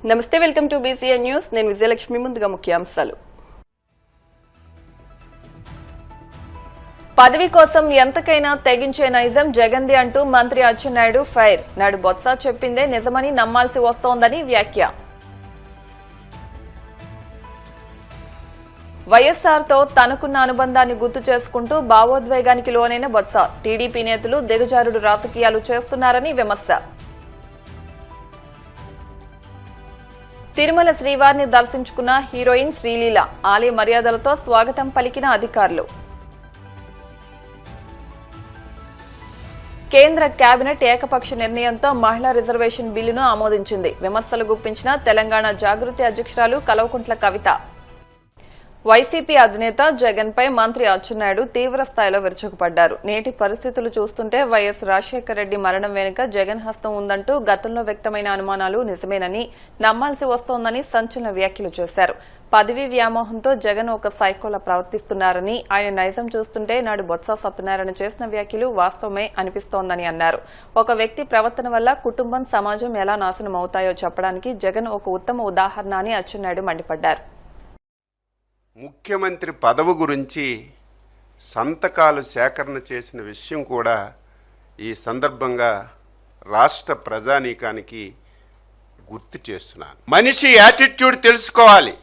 నమస్తే, welcome to BCN news. నేను విజయలక్ష్మి. ముందుగా ముఖ్యాంశాలు. పదవి కోసం ఎంతకైనా తెగించే నైజం జగన్ది అంటూ మంత్రి అచ్చెన్నాయుడు ఫైర్. నాడు బొత్స చెప్పిందే నిజమని నమ్మాల్సి వస్తోందని వ్యాఖ్య. వైఎస్ఆర్తో తనకున్న అనుబంధాన్ని గుర్తు చేసుకుంటూ భావోద్వేగానికి లోనైన బొత్స. టీడీపీ నేతలు దిగజారుడు రాజకీయాలు చేస్తున్నారని విమర్శ. తిరుమల శ్రీవారిని దర్శించుకున్న హీరోయిన్ శ్రీలీల. ఆలయ మర్యాదలతో స్వాగతం పలికిన అధికారులు. కేంద్ర కేబినెట్ ఏకపక్ష నిర్ణయంతో మహిళా రిజర్వేషన్ బిల్లును ఆమోదించింది. విమర్శలు గుప్పించిన తెలంగాణ జాగృతి అధ్యక్షురాలు కల్వకుంట్ల కవిత. వైసీపీ అధినేత జగన్ పై మంత్రి అచ్చెన్నాయుడు తీవ్ర స్థాయిలో విరుచుకుపడ్డారు. నేటి పరిస్థితులు చూస్తుంటే వైఎస్ రాజశేఖర రెడ్డి మరణం వెనుక జగన్ హస్తం ఉందంటూ గతంలో వ్యక్తమైన అనుమానాలు నిజమేనని నమ్మాల్సి వస్తోందని సంచలన వ్యాఖ్యలు చేశారు. పదవీ వ్యామోహంతో జగన్ ఒక సైకోలా ప్రవర్తిస్తున్నారని, ఆయన నైజం చూస్తుంటే నాడు బొత్స సత్యనారాయణ చేసిన వ్యాఖ్యలు వాస్తవమే అనిపిస్తోందని అన్నారు. ఒక వ్యక్తి ప్రవర్తన వల్ల కుటుంబం, సమాజం ఎలా నాశనం అవుతాయో చెప్పడానికి జగన్ ఒక ఉత్తమ ఉదాహరణ అని అచ్చెన్నాయుడు మండిపడ్డారు. ముఖ్యమంత్రి పదవి గురించి సంతకాలు సేకరణ చేసిన విషయం కూడా ఈ సందర్భంగా రాష్ట్ర ప్రజానీకానికి గుర్తు చేస్తున్నాను. మనిషి యాటిట్యూడ్ తెలుసుకోవాలి.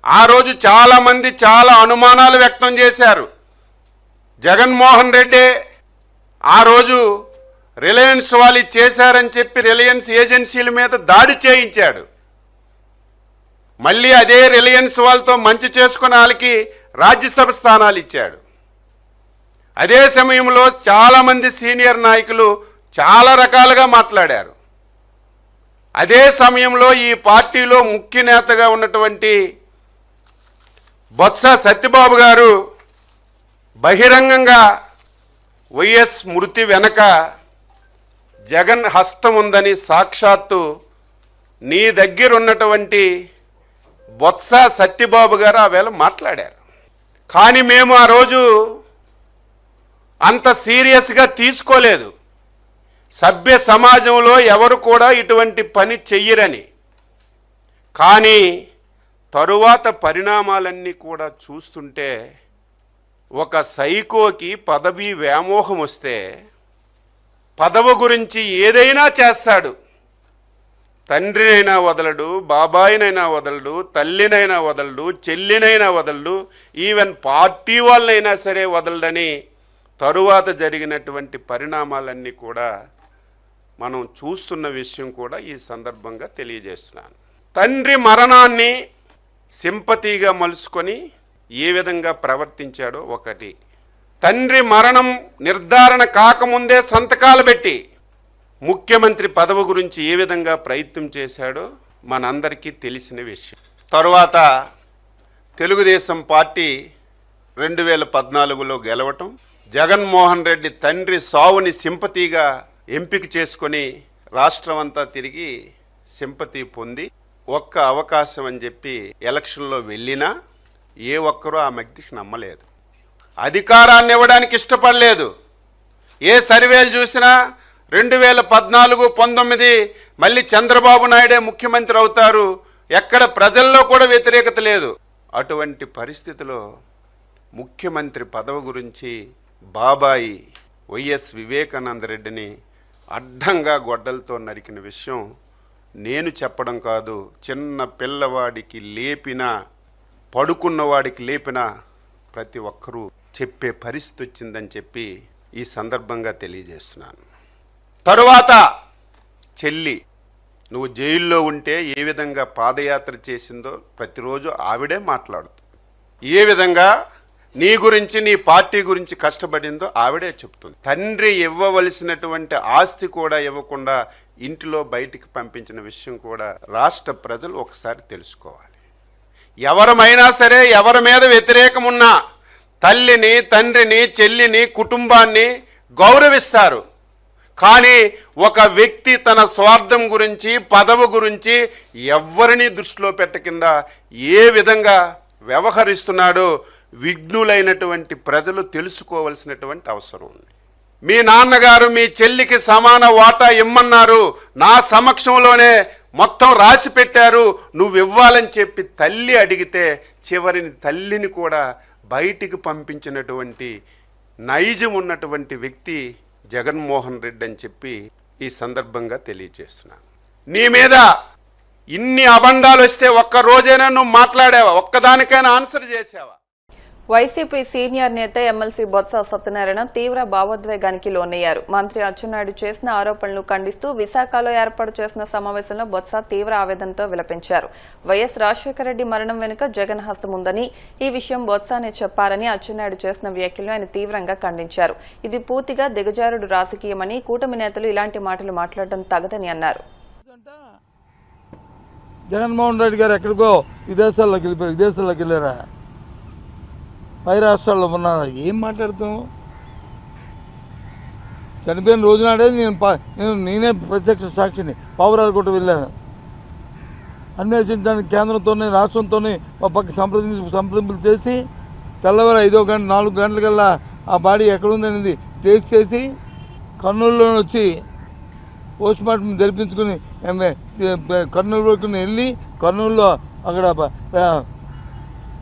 ఆ రోజు చాలామంది చాలా అనుమానాలు వ్యక్తం చేశారు. జగన్మోహన్ రెడ్డి ఆ రోజు రిలయన్స్ వాళ్ళు చేశారని చెప్పి రిలయన్స్ ఏజెన్సీల మీద దాడి చేయించాడు. మళ్ళీ అదే రిలయన్స్ వాళ్ళతో మంచి చేసుకున్న వాళ్ళకి రాజ్యసభ స్థానాలు ఇచ్చాడు. అదే సమయంలో చాలామంది సీనియర్ నాయకులు చాలా రకాలుగా మాట్లాడారు. అదే సమయంలో ఈ పార్టీలో ముఖ్య నేతగా ఉన్నటువంటి బొత్స సత్యబాబు గారు బహిరంగంగా వైఎస్ మృతి వెనక జగన్ హస్తం ఉందని సాక్షాత్తు నీ దగ్గర ఉన్నటువంటి బొత్స సత్యబాబు గారు ఆవేళ మాట్లాడారు. కానీ మేము ఆ రోజు అంత సీరియస్గా తీసుకోలేదు. సభ్య సమాజంలో ఎవరు కూడా ఇటువంటి పని చెయ్యరని. కానీ తరువాత పరిణామాలన్నీ కూడా చూస్తుంటే ఒక సైకోకి పదవీ వ్యామోహం వస్తే పదవి గురించి ఏదైనా చేస్తాడు. తండ్రినైనా వదలడు, బాబాయినైనా వదలడు, తల్లినైనా వదలడు, చెల్లినైనా వదలడు, ఈవెన్ పార్టీ వాళ్ళనైనా సరే వదలడని తరువాత జరిగినటువంటి పరిణామాలన్నీ కూడా మనం చూస్తున్న విషయం కూడా ఈ సందర్భంగా తెలియజేస్తున్నాను. తండ్రి మరణాన్ని సింపతిగా మలుసుకొని ఏ విధంగా ప్రవర్తించాడో ఒకటి. తండ్రి మరణం నిర్ధారణ కాకముందే సంతకాలు పెట్టి ముఖ్యమంత్రి పదవి గురించి ఏ విధంగా ప్రయత్నం చేశాడో మనందరికీ తెలిసిన విషయం. తరువాత తెలుగుదేశం పార్టీ 2014లో గెలవటం, జగన్మోహన్ రెడ్డి తండ్రి సావుని సింపతిగా ఎంపిక చేసుకొని రాష్ట్రం అంతా తిరిగి సింపతి పొంది ఒక్క అవకాశం అని చెప్పి ఎలక్షన్లో వెళ్ళినా ఏ ఒక్కరూ ఆ వ్యక్తికి నమ్మలేదు. అధికారాన్ని ఇవ్వడానికి ఇష్టపడలేదు. ఏ సర్వేలు చూసినా 2014, 19 మళ్ళీ చంద్రబాబు నాయుడే ముఖ్యమంత్రి అవుతారు, ఎక్కడ ప్రజల్లో కూడా వ్యతిరేకత లేదు. అటువంటి పరిస్థితిలో ముఖ్యమంత్రి పదవి గురించి బాబాయి వైఎస్ వివేకానంద రెడ్డిని అడ్డంగా గొడ్డలతో నరికిన విషయం నేను చెప్పడం కాదు, చిన్న పిల్లవాడికి లేపినా, పడుకున్నవాడికి లేపినా ప్రతి ఒక్కరూ చెప్పే పరిస్థితి వచ్చిందని చెప్పి ఈ సందర్భంగా తెలియజేస్తున్నాను. తరువాత చెల్లి నువ్వు జైల్లో ఉంటే ఏ విధంగా పాదయాత్ర చేసిందో ప్రతిరోజు ఆవిడే మాట్లాడుతుంది. ఏ విధంగా నీ గురించి, నీ పార్టీ గురించి కష్టపడిందో ఆవిడే చెప్తుంది. తండ్రి ఇవ్వవలసినటువంటి ఆస్తి కూడా ఇవ్వకుండా ఇంటిలో బయటికి పంపించిన విషయం కూడా రాష్ట్ర ప్రజలు ఒకసారి తెలుసుకోవాలి. ఎవరమైనా సరే, ఎవరి మీద వ్యతిరేకం ఉన్నా తల్లిని, తండ్రిని, చెల్లిని, కుటుంబాన్ని గౌరవిస్తారు. కానీ ఒక వ్యక్తి తన స్వార్థం గురించి, పదవి గురించి ఎవరిని దృష్టిలో పెట్టకుండా ఏ విధంగా వ్యవహరిస్తున్నాడో విఘ్నులైనటువంటి ప్రజలు తెలుసుకోవలసినటువంటి అవసరం ఉంది. మీ నాన్నగారు మీ చెల్లికి సమాన వాటా ఇమ్మన్నారు, నా సమక్షంలోనే మొత్తం రాసి పెట్టారు, నువ్వు ఇవ్వాలని చెప్పి తల్లి అడిగితే చివరిని తల్లిని కూడా బయటికి పంపించినటువంటి నైజం ఉన్నటువంటి వ్యక్తి జగన్మోహన్ రెడ్డి అని చెప్పి ఈ సందర్భంగా తెలియజేస్తున్నాను. నీ మీద ఇన్ని అబండాలు వస్తే ఒక్క రోజైనా నువ్వు మాట్లాడావా? ఒక్కదానికైనా ఆన్సర్ చేసావా? వైసీపీ సీనియర్ నేత ఎమ్మెల్సీ బొత్స సత్యనారాయణ తీవ్ర భావోద్వేగానికి లోనయ్యారు. మంత్రి అచ్చెన్నాయుడు చేసిన ఆరోపణలు ఖండిస్తూ విశాఖలో ఏర్పాటు చేసిన సమావేశంలో బొత్స తీవ్ర ఆవేదనతో విలపించారు. వైఎస్ రాజశేఖర రెడ్డి మరణం వెనుక జగన్ హస్తం ఉందని, ఈ విషయం బొత్సనే చెప్పారని అచ్చెన్నాయుడు చేసిన వ్యాఖ్యలను ఆయన తీవ్రంగా ఖండించారు. ఇది పూర్తిగా దిగజారుడు రాజకీయమని, కూటమి నేతలు ఇలాంటి మాటలు మాట్లాడడం తగదని అన్నారు. జగన్మోహన్ రెడ్డి గారు ఎక్కడికో విదేశాల్లోకి వెళ్ళారా? పై రాష్ట్రాల్లో ఉన్నారా? ఏం మాట్లాడుతాం? చనిపోయిన రోజునాడే నేనే ప్రత్యక్ష సాక్షిని పావురాలకోట వెళ్ళాను. అన్వేషించడానికి కేంద్రంతోనే రాష్ట్రంతోనే మా పక్క సంప్రదింపులు చేసి తెల్లవారు 5 గంట 4 గంటలకల్లా ఆ బాడీ ఎక్కడుందనేది టేస్ట్ చేసి కర్నూలులో వచ్చి పోస్ట్ మార్టం జరిపించుకుని కర్నూలు వరకు వెళ్ళి కర్నూలులో అక్కడ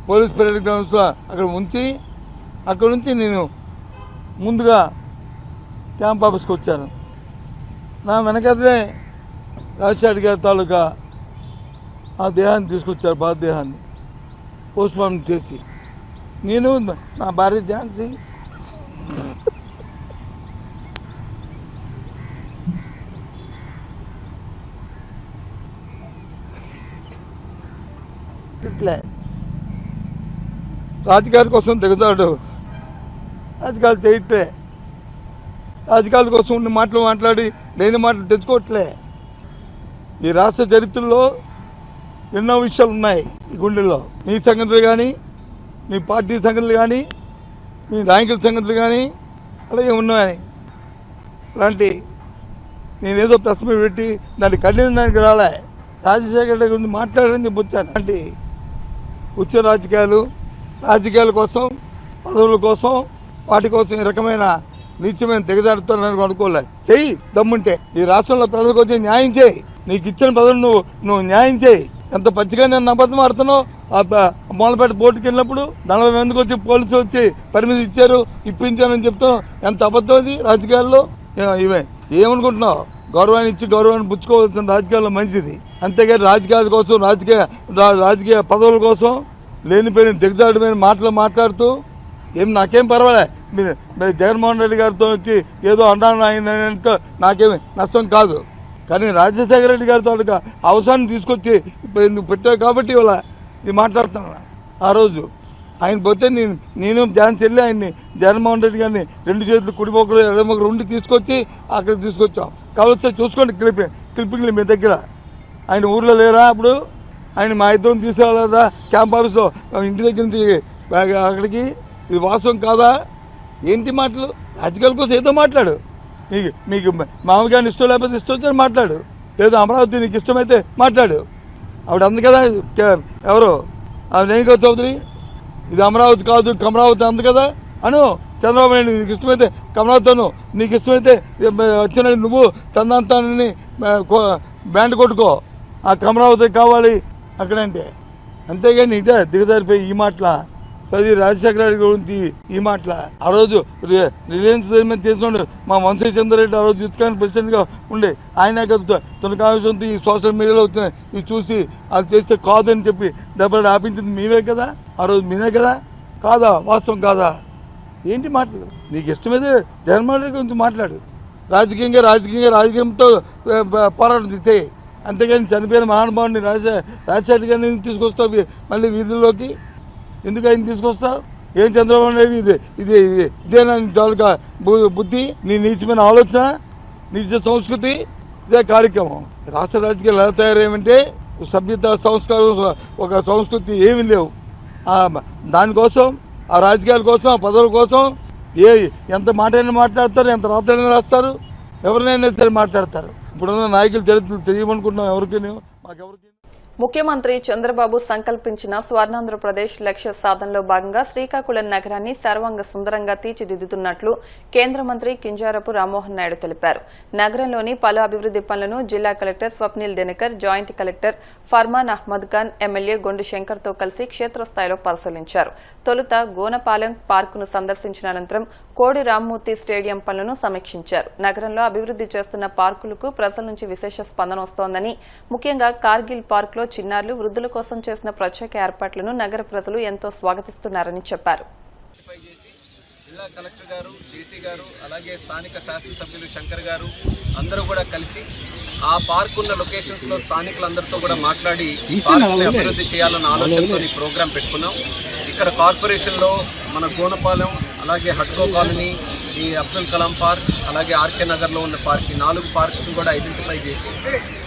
పోలీస్ పరేడ్ గ్రౌండ్స్లో అక్కడ ఉంచి అక్కడ నుంచి నేను ముందుగా క్యాంప్ ఆఫీస్కి వచ్చాను. నా వెనకదే రాజశేఖర్ గారి తాలూకా ఆ దేహాన్ని తీసుకొచ్చారు, బాధదేహాన్ని పోస్ట్ మార్టం చేసి నేను నా భార్య ఝాన్సీ ఇట్లే రాజకీయాల కోసం దిగుతాడు, రాజకీయాలు చేయట్లే, రాజకీయాల కోసం ఉన్న మాటలు మాట్లాడి లేని మాటలు తెచ్చుకోవట్లే. ఈ రాష్ట్ర చరిత్రలో ఎన్నో విషయాలు ఉన్నాయి ఈ గుండెల్లో. నీ సంగతులు కానీ, మీ పార్టీ సంగతులు కానీ, మీ నాయకుల సంగతులు కానీ అలాగే ఉన్నాయి. అలాంటి నేనేదో ప్రెస్ మీట్ పెట్టి దాన్ని ఖండించడానికి రాలే. రాజశేఖర రెడ్డి గురించి మాట్లాడని వచ్చాను. అంటే ఉచ్చ రాజకీయాల కోసం, పదవుల కోసం, వాటి కోసం ఈ రకమైన నీచమైన దిగజారుతానని అనుకోలే. చెయ్యి దమ్ముంటే ఈ రాష్ట్రంలో ప్రజలకు వచ్చి న్యాయం చేయి. నీకు ఇచ్చిన పదవులు నువ్వు న్యాయం చేయి. ఎంత పచ్చిగా నేను అబద్ధం ఆడుతున్నావు. మూలపేట బోర్డుకి వెళ్ళినప్పుడు 40 మందికి వచ్చి పోలీసులు వచ్చి పర్మిషన్ ఇచ్చారు, ఇప్పించానని చెప్తాం. ఎంత అబద్ధం అది రాజకీయాల్లో. ఇవే ఏమనుకుంటున్నావు? గౌరవాన్ని ఇచ్చి గౌరవాన్ని పుచ్చుకోవాల్సిన రాజకీయాల్లో మంచిది. అంతేగాని రాజకీయాల కోసం, రాజకీయ పదవుల కోసం లేనిపోయిన దిగజారుడమైన మాటలు మాట్లాడుతూ నాకేం పర్వాలే. మీరు జగన్మోహన్ రెడ్డి గారితో వచ్చి ఏదో అన్నాను ఆయన నాకేమి నష్టం కాదు. కానీ రాజశేఖర రెడ్డి గారితో అవసరాన్ని తీసుకొచ్చి పెట్టావు కాబట్టి ఇవాళ ఇది మాట్లాడుతున్నాను. ఆ రోజు ఆయన పోతే నేను ఝాన్సీ వెళ్ళి ఆయన్ని జగన్మోహన్ రెడ్డి గారిని 2 చేతులు కుడిమొక్కలు ఎడమొక్కలు ఉండి తీసుకొచ్చి అక్కడికి తీసుకొచ్చాం. కావలిస్తే చూసుకోండి క్లిప్పింగ్లు మీ దగ్గర. ఆయన ఊర్లో లేరా అప్పుడు? ఆయన మా ఇద్దరం తీసుకెళ్ళదా క్యాంప్ ఆఫీస్లో ఇంటి దగ్గర నుంచి అక్కడికి? ఇది వాస్తవం కాదా? ఏంటి మాటలు? రాజకీయాల కోసం ఏదో మాట్లాడు. మీకు మామగారిని ఇష్టం లేకపోతే ఇష్టం వచ్చని మాట్లాడు, లేదా అమరావతి నీకు ఇష్టమైతే మాట్లాడు. ఆవిడ అంది కదా, ఎవరు రేణుకా చౌదరి, ఇది అమరావతి కాదు కమరావతి అంది కదా అను. చంద్రబాబు నాయుడు నీకు ఇష్టమైతే కమరావతిను, నీకు ఇష్టమైతే వచ్చిన నువ్వు తందాంతాన్ని బ్యాండ్ కొట్టుకో, ఆ కమరావతి కావాలి అక్కడంటే. అంతేగాని ఇదే దిగజారిపోయి ఈ మాటల చదివి రాజశేఖర రెడ్డి గురించి ఈ మాటల. ఆ రోజు రిలయన్స్ మీద తీసుకున్నాడు మా వంశీ చంద్రరెడ్డి. ఆ రోజు యుద్ధకానికి ప్రెసిడెంట్గా ఉండే ఆయన కదా తొలి ఈ సోషల్ మీడియాలో వచ్చిన ఇవి చూసి అది చేస్తే కాదని చెప్పి దెబ్బలు ఆపించింది మేమే కదా. ఆ రోజు మీనే కదా. కాదా? వాస్తవం కాదా? ఏంటి మాటలు? నీకు ఇష్టమైతే జగన్మోహన్ రెడ్డి గురించి మాట్లాడు. రాజకీయంతో పోరాటం తీస్తే. అంతేగాని చనిపోయిన మహానుభావుని రాజశేఖర్ గారిని తీసుకొస్తావు మళ్ళీ వీధుల్లోకి. ఎందుకు ఆయన తీసుకొస్తావు? ఏం చంద్రబాబు నాయుడు ఇదేనా చాలుగా బుద్ధి? నీ నీచమైన ఆలోచన, నీచ సంస్కృతి, ఇదే కార్యక్రమం. రాష్ట్ర రాజకీయాలు ఎలా తయారేమంటే సభ్యత, సంస్కారం, ఒక సంస్కృతి ఏమీ లేవు. దానికోసం, ఆ రాజకీయాల కోసం, ఆ పదవుల కోసం ఎంత మాట అయినా మాట్లాడతారు, ఎంత రాత్రైనా రాస్తారు, ఎవరినైనా సరే మాట్లాడతారు. ఇప్పుడున్న నాయకుల చరిత్రలు తెలియమనుకుంటున్నాం ఎవరికి, మాకెవరికి. ముఖ్యమంత్రి చంద్రబాబు సంకల్పించిన స్వర్ణాంధ్రప్రదేశ్ లక్ష్య సాధనలో భాగంగా శ్రీకాకుళం నగరాన్ని సర్వాంగ సుందరంగా తీర్చిదిద్దుతున్నట్లు కేంద్ర మంత్రి కింజారపు రామ్మోహన్ నాయుడు తెలిపారు. నగరంలోని పలు అభివృద్ది పనులను జిల్లా collector Swapnil Dinkar, joint collector Farman Ahmed Khan, MLA Gondu శంకర్తో కలిసి క్షేత్రస్థాయిలో పరిశీలించారు. తొలుత గోనపాలెం పార్కును సందర్శించిన అనంతరం కోడి రామ్మూర్తి స్టేడియం పనులను సమీక్షించారు. నగరంలో అభివృద్ది చేస్తున్న పార్కులకు ప్రజల నుంచి విశేష స్పందన వస్తోందని, ముఖ్యంగా కార్గిల్ పార్కులో చిన్నారులు, వృద్ధుల కోసం చేసిన ప్రత్యేక ఏర్పాట్లను నగర ప్రజలు ఎంతో స్వాగతిస్తున్నారని చెప్పారు. జిల్లా కలెక్టర్ గారు, జేసీ గారు, అలాగే స్థానిక శాసనసభ్యులు శంకర్ గారు అందరూ కూడా కలిసి ఆ పార్క్ ఉన్న లొకేషన్స్ లో స్థానికులందరితో కూడా మాట్లాడి పార్క్స్ ని అభివృద్ధి చేయాలన్న ఆలోచనతో ఈ ప్రోగ్రాం పెట్టుకున్నాం. ఇక్కడ కార్పొరేషన్ లో మన గోనపాలెం, అలాగే హట్కో కాలనీ, ఈ అబ్దుల్ కలాం పార్క్, అలాగే ఆర్కే నగర్లో ఉన్న పార్క్, ఈ 4 పార్క్స్ కూడా ఐడెంటిఫై చేసి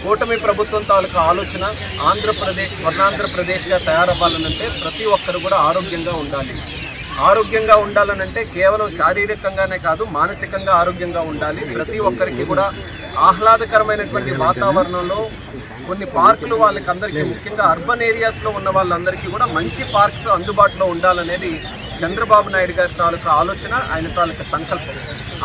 కూటమి ప్రభుత్వం తాలూకా ఆలోచన ఆంధ్రప్రదేశ్ స్వర్ణాంధ్రప్రదేశ్గా తయారవ్వాలనంటే ప్రతి ఒక్కరు కూడా ఆరోగ్యంగా ఉండాలి. ఆరోగ్యంగా ఉండాలనంటే కేవలం శారీరకంగానే కాదు, మానసికంగా ఆరోగ్యంగా ఉండాలి. ప్రతి ఒక్కరికి కూడా ఆహ్లాదకరమైనటువంటి వాతావరణంలో కొన్ని పార్కులు వాళ్ళకందరికీ, ముఖ్యంగా అర్బన్ ఏరియాస్లో ఉన్న వాళ్ళందరికీ కూడా మంచి పార్క్స్ అందుబాటులో ఉండాలనేది చంద్రబాబు నాయుడు గారి తాలూకా ఆలోచన, ఆయన తాలూకా సంకల్పం.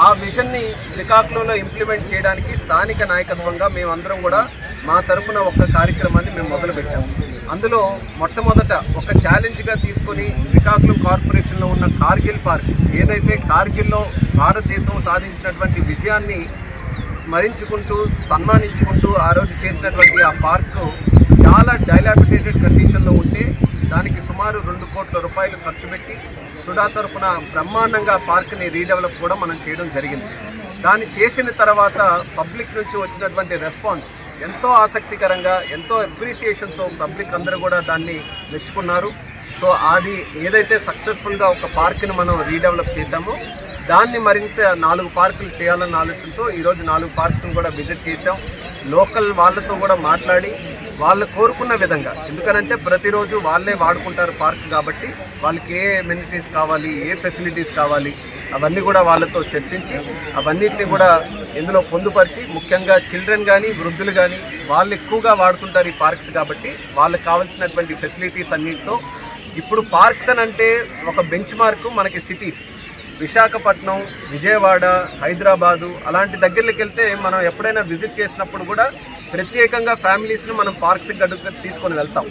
ఆ విజన్ని శ్రీకాకుళంలో ఇంప్లిమెంట్ చేయడానికి స్థానిక నాయకత్వంగా మేమందరం కూడా మా తరపున ఒక కార్యక్రమాన్ని మేము మొదలుపెట్టాము. అందులో మొట్టమొదట ఒక ఛాలెంజ్గా తీసుకొని శ్రీకాకుళం కార్పొరేషన్లో ఉన్న కార్గిల్ పార్క్, ఏదైతే కార్గిల్లో భారతదేశం సాధించినటువంటి విజయాన్ని స్మరించుకుంటూ సన్మానించుకుంటూ ఆ రోజు చేసినటువంటి ఆ పార్కు చాలా డైలాబిటేటెడ్ కండిషన్లో ఉంటే దానికి సుమారు 2 కోట్ల రూపాయలు ఖర్చు పెట్టి సుడా తరపున బ్రహ్మాండంగా పార్క్ని రీడెవలప్ కూడా మనం చేయడం జరిగింది. దాన్ని చేసిన తర్వాత పబ్లిక్ నుంచి వచ్చినటువంటి రెస్పాన్స్ ఎంతో ఆసక్తికరంగా, ఎంతో అప్రిసియేషన్తో పబ్లిక్ అందరూ కూడా దాన్ని మెచ్చుకున్నారు. సో అది ఏదైతే సక్సెస్ఫుల్గా ఒక పార్క్ని మనం రీడెవలప్ చేశామో దాన్ని మరింత 4 పార్కులు చేయాలన్న ఆలోచనతో ఈరోజు 4 పార్క్స్ని కూడా విజిట్ చేశాం. లోకల్ వాళ్ళతో కూడా మాట్లాడి వాళ్ళు కోరుకున్న విధంగా, ఎందుకనంటే ప్రతిరోజు వాళ్ళే వాడుకుంటారు పార్క్ కాబట్టి వాళ్ళకి ఏ ఎమ్యూనిటీస్ కావాలి, ఏ ఫెసిలిటీస్ కావాలి, అవన్నీ కూడా వాళ్ళతో చర్చించి అవన్నిటిని కూడా ఇందులో పొందుపరిచి, ముఖ్యంగా చిల్డ్రన్ కానీ వృద్ధులు కానీ వాళ్ళు ఎక్కువగా వాడుతుంటారు ఈ పార్క్స్ కాబట్టి వాళ్ళకి కావాల్సినటువంటి ఫెసిలిటీస్ అన్నిటితో. ఇప్పుడు పార్క్స్ అని అంటే ఒక బెంచ్ మార్కు మనకి సిటీస్, విశాఖపట్నం, విజయవాడ, హైదరాబాదు అలాంటి దగ్గరికి వెళ్తే మనం ఎప్పుడైనా విజిట్ చేసినప్పుడు కూడా ప్రత్యేకంగా ఫ్యామిలీస్ని మనం పార్క్స్కి గడుపు తీసుకొని వెళ్తాం,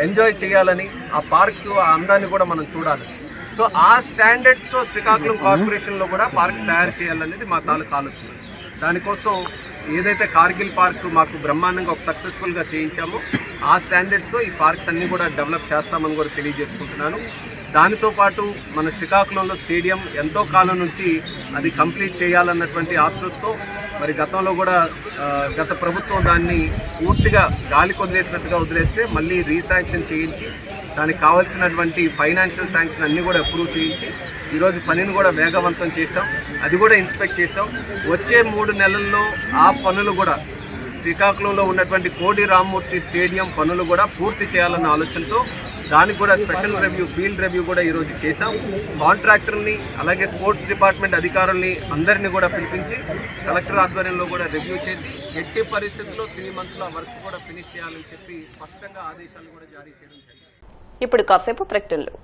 ఎంజాయ్ చేయాలని, ఆ పార్క్స్ ఆ అందాన్ని కూడా మనం చూడాలి. సో ఆ స్టాండర్డ్స్తో శ్రీకాకుళం కార్పొరేషన్లో కూడా పార్క్స్ తయారు చేయాలనేది మా తాలూకు ఆలోచన. దానికోసం ఏదైతే కార్గిల్ పార్క్ మాకు బ్రహ్మాండంగా ఒక సక్సెస్ఫుల్గా చేయించామో ఆ స్టాండర్డ్స్తో ఈ పార్క్స్ అన్నీ కూడా డెవలప్ చేస్తామని కూడా తెలియజేసుకుంటున్నాను. దానితో పాటు మన శ్రీకాకుళంలో స్టేడియం ఎంతో కాలం నుంచి అది కంప్లీట్ చేయాలన్నటువంటి ఆతృతతో, మరి గతంలో కూడా గత ప్రభుత్వం దాన్ని పూర్తిగా గాలికి వదిలేసినట్టుగా వదిలేస్తే మళ్ళీ రీశాంక్షన్ చేయించి దానికి కావాల్సినటువంటి ఫైనాన్షియల్ శాంక్షన్ అన్నీ కూడా అప్రూవ్ చేయించి ఈరోజు పనిని కూడా వేగవంతం చేసాం. అది కూడా ఇన్స్పెక్ట్ చేసాం. వచ్చే 3 నెలల్లో ఆ పనులు కూడా శ్రీకాకుళంలో ఉన్నటువంటి కోడి రామ్మూర్తి స్టేడియం పనులు కూడా పూర్తి చేయాలన్న ఆలోచనతో దానికి కూడా స్పెషల్ రివ్యూ, ఫీల్డ్ రివ్యూ కూడా ఈరోజు చేశాం. కాంట్రాక్టర్ని అలాగే స్పోర్ట్స్ డిపార్ట్మెంట్ అధికారుల్ని అందరినీ కూడా పిలిపించి కలెక్టర్ ఆధ్వర్యంలో కూడా రివ్యూ చేసి ఎట్టి పరిస్థితుల్లో 3 monthsలో వర్క్స్ కూడా ఫినిష్ చేయాలని చెప్పి స్పష్టంగా ఆదేశాలు కూడా జారీ చేయడం జరిగింది. ఇప్పుడు కాసేపు ప్రకటనలు.